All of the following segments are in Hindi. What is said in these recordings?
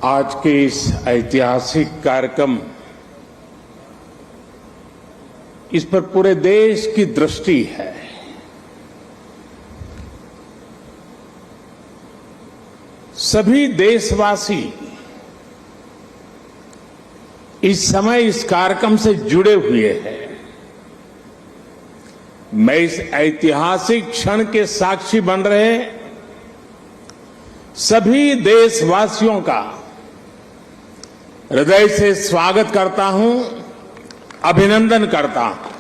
आज के इस ऐतिहासिक कार्यक्रम इस पर पूरे देश की दृष्टि है। सभी देशवासी इस समय इस कार्यक्रम से जुड़े हुए हैं। मैं इस ऐतिहासिक क्षण के साक्षी बन रहे सभी देशवासियों का हृदय से स्वागत करता हूं, अभिनंदन करता हूं।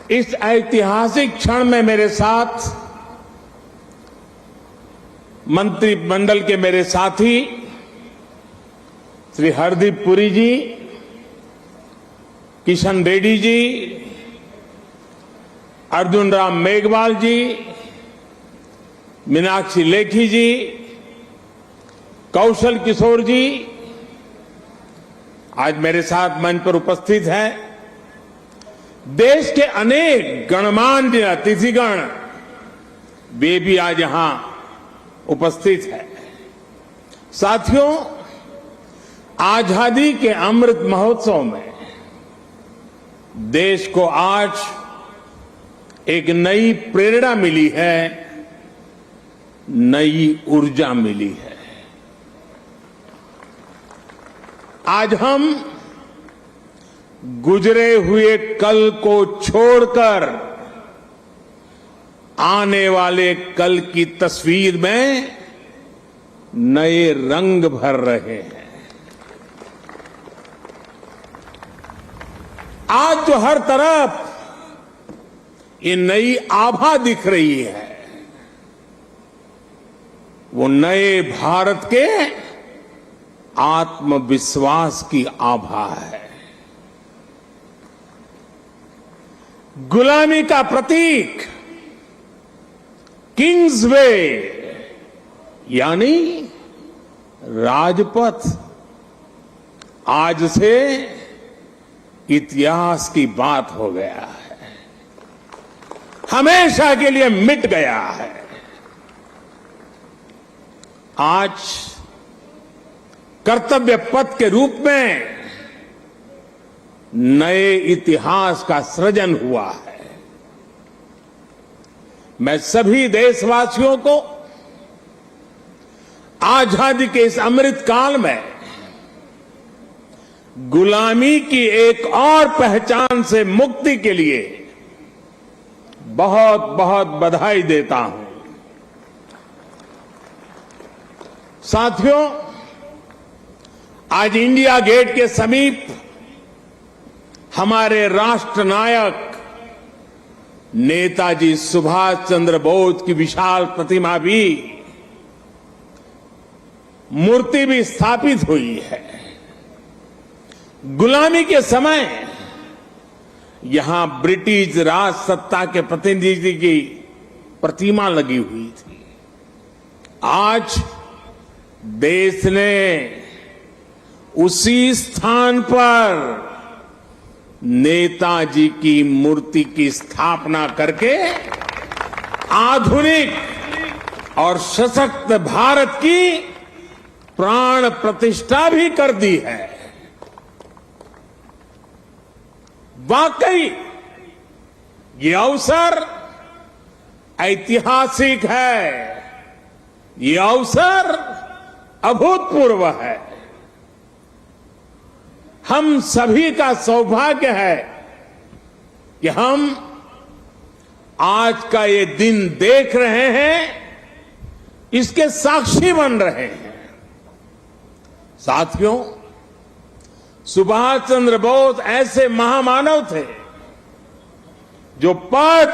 इस ऐतिहासिक क्षण में मेरे साथ मंत्रिमंडल के मेरे साथी श्री हरदीप पुरी जी, किशन रेड्डी जी, अर्जुन राम मेघवाल जी, मीनाक्षी लेखी जी, कौशल किशोर जी आज मेरे साथ मंच पर उपस्थित हैं। देश के अनेक गणमान्य अतिथिगण वे भी आज यहां उपस्थित हैं। साथियों, आजादी के अमृत महोत्सव में देश को आज एक नई प्रेरणा मिली है, नई ऊर्जा मिली है। आज हम गुजरे हुए कल को छोड़कर आने वाले कल की तस्वीर में नए रंग भर रहे हैं। आज जो हर तरफ ये नई आभा दिख रही है, वो नए भारत के आत्मविश्वास की आभा है। गुलामी का प्रतीक किंग्स वे यानी राजपथ आज से इतिहास की बात हो गया है, हमेशा के लिए मिट गया है। आज कर्तव्य पथ के रूप में नए इतिहास का सृजन हुआ है। मैं सभी देशवासियों को आजादी के इस अमृत काल में गुलामी की एक और पहचान से मुक्ति के लिए बहुत बहुत बधाई देता हूं। साथियों, आज इंडिया गेट के समीप हमारे राष्ट्र नायक नेताजी सुभाष चंद्र बोस की विशाल प्रतिमा भी, मूर्ति भी स्थापित हुई है। गुलामी के समय यहां ब्रिटिश राज सत्ता के प्रतिनिधि की प्रतिमा लगी हुई थी। आज देश ने उसी स्थान पर नेताजी की मूर्ति की स्थापना करके आधुनिक और सशक्त भारत की प्राण प्रतिष्ठा भी कर दी है। वाकई ये अवसर ऐतिहासिक है, ये अवसर अभूतपूर्व है। हम सभी का सौभाग्य है कि हम आज का ये दिन देख रहे हैं, इसके साक्षी बन रहे हैं। साथियों, सुभाष चंद्र बोस ऐसे महामानव थे जो पद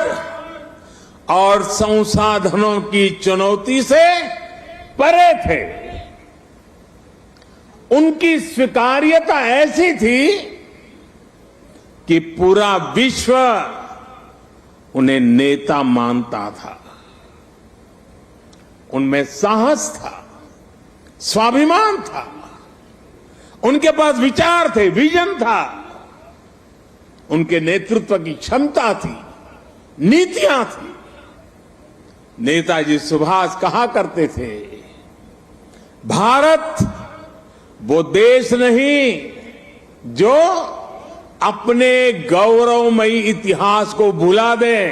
और संसाधनों की चुनौती से परे थे। उनकी स्वीकार्यता ऐसी थी कि पूरा विश्व उन्हें नेता मानता था। उनमें साहस था, स्वाभिमान था, उनके पास विचार थे, विजन था, उनके नेतृत्व की क्षमता थी, नीतियां थी। नेताजी सुभाष कहा करते थे, भारत वो देश नहीं जो अपने गौरवमयी इतिहास को भुला दे।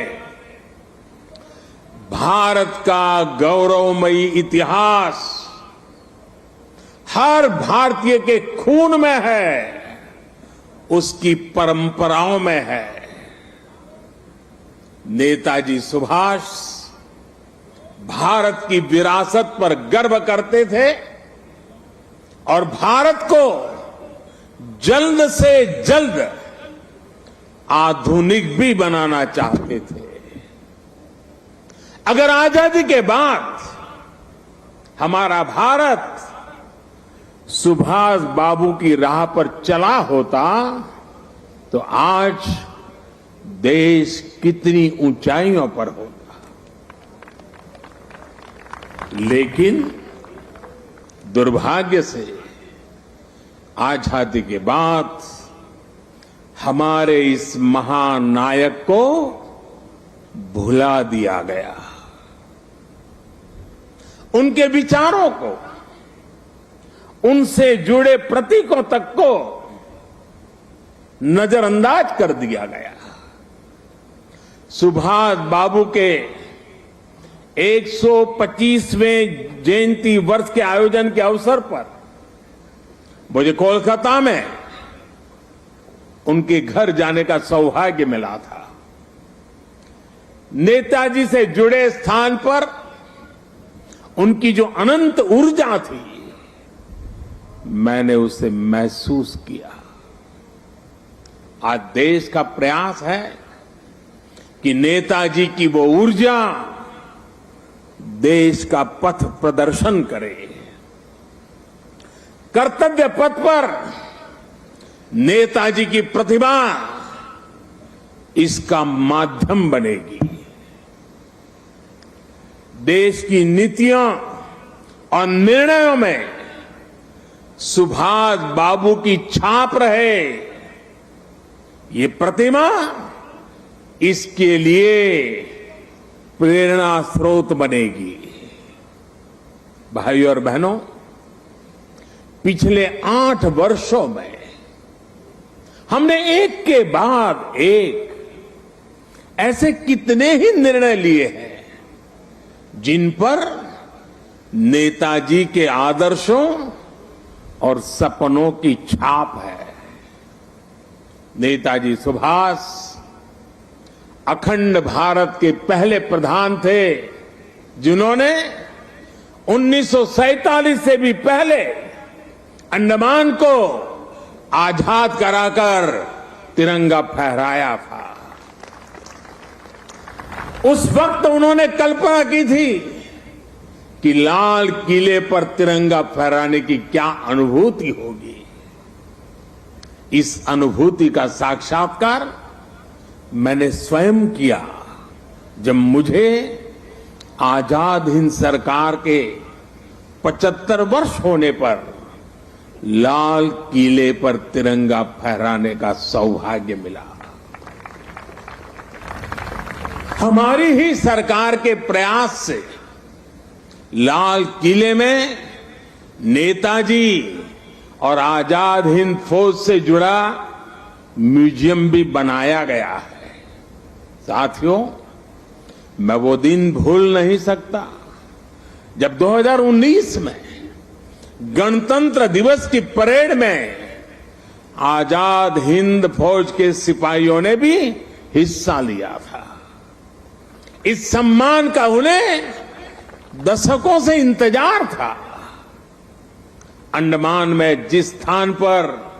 भारत का गौरवमयी इतिहास हर भारतीय के खून में है, उसकी परंपराओं में है। नेताजी सुभाष भारत की विरासत पर गर्व करते थे और भारत को जल्द से जल्द आधुनिक भी बनाना चाहते थे। अगर आजादी के बाद हमारा भारत सुभाष बाबू की राह पर चला होता तो आज देश कितनी ऊंचाइयों पर होता। लेकिन दुर्भाग्य से आजादी के बाद हमारे इस महान नायक को भुला दिया गया, उनके विचारों को, उनसे जुड़े प्रतीकों तक को नजरअंदाज कर दिया गया। सुभाष बाबू के 125वें जयंती वर्ष के आयोजन के अवसर पर मुझे कोलकाता में उनके घर जाने का सौभाग्य मिला था। नेताजी से जुड़े स्थान पर उनकी जो अनंत ऊर्जा थी, मैंने उसे महसूस किया। आज देश का प्रयास है कि नेताजी की वो ऊर्जा देश का पथ प्रदर्शन करे। कर्तव्य पथ पर नेताजी की प्रतिभा इसका माध्यम बनेगी। देश की नीतियों और निर्णयों में सुभाष बाबू की छाप रहे, ये प्रतिमा इसके लिए प्रेरणा स्रोत बनेगी। भाइयों और बहनों, पिछले 8 वर्षों में हमने एक के बाद एक ऐसे कितने ही निर्णय लिए हैं जिन पर नेताजी के आदर्शों और सपनों की छाप है। नेताजी सुभाष अखंड भारत के पहले प्रधान थे जिन्होंने 1947 से भी पहले अंडमान को आजाद कराकर तिरंगा फहराया था। उस वक्त उन्होंने कल्पना की थी कि लाल किले पर तिरंगा फहराने की क्या अनुभूति होगी। इस अनुभूति का साक्षात्कार मैंने स्वयं किया जब मुझे आजाद हिंद सरकार के 75 वर्ष होने पर लाल किले पर तिरंगा फहराने का सौभाग्य मिला। हमारी ही सरकार के प्रयास से लाल किले में नेताजी और आजाद हिंद फौज से जुड़ा म्यूजियम भी बनाया गया है। साथियों, मैं वो दिन भूल नहीं सकता जब 2019 में गणतंत्र दिवस की परेड में आजाद हिंद फौज के सिपाहियों ने भी हिस्सा लिया था। इस सम्मान का उन्हें दशकों से इंतजार था। अंडमान में जिस स्थान पर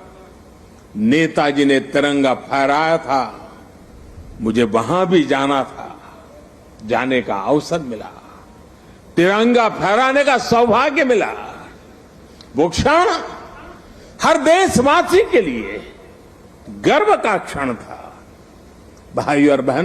नेताजी ने तिरंगा फहराया था, मुझे वहां भी जाना था, जाने का अवसर मिला, तिरंगा फहराने का सौभाग्य मिला। वो क्षण हर देशवासी के लिए गर्व का क्षण था। भाई और बहन,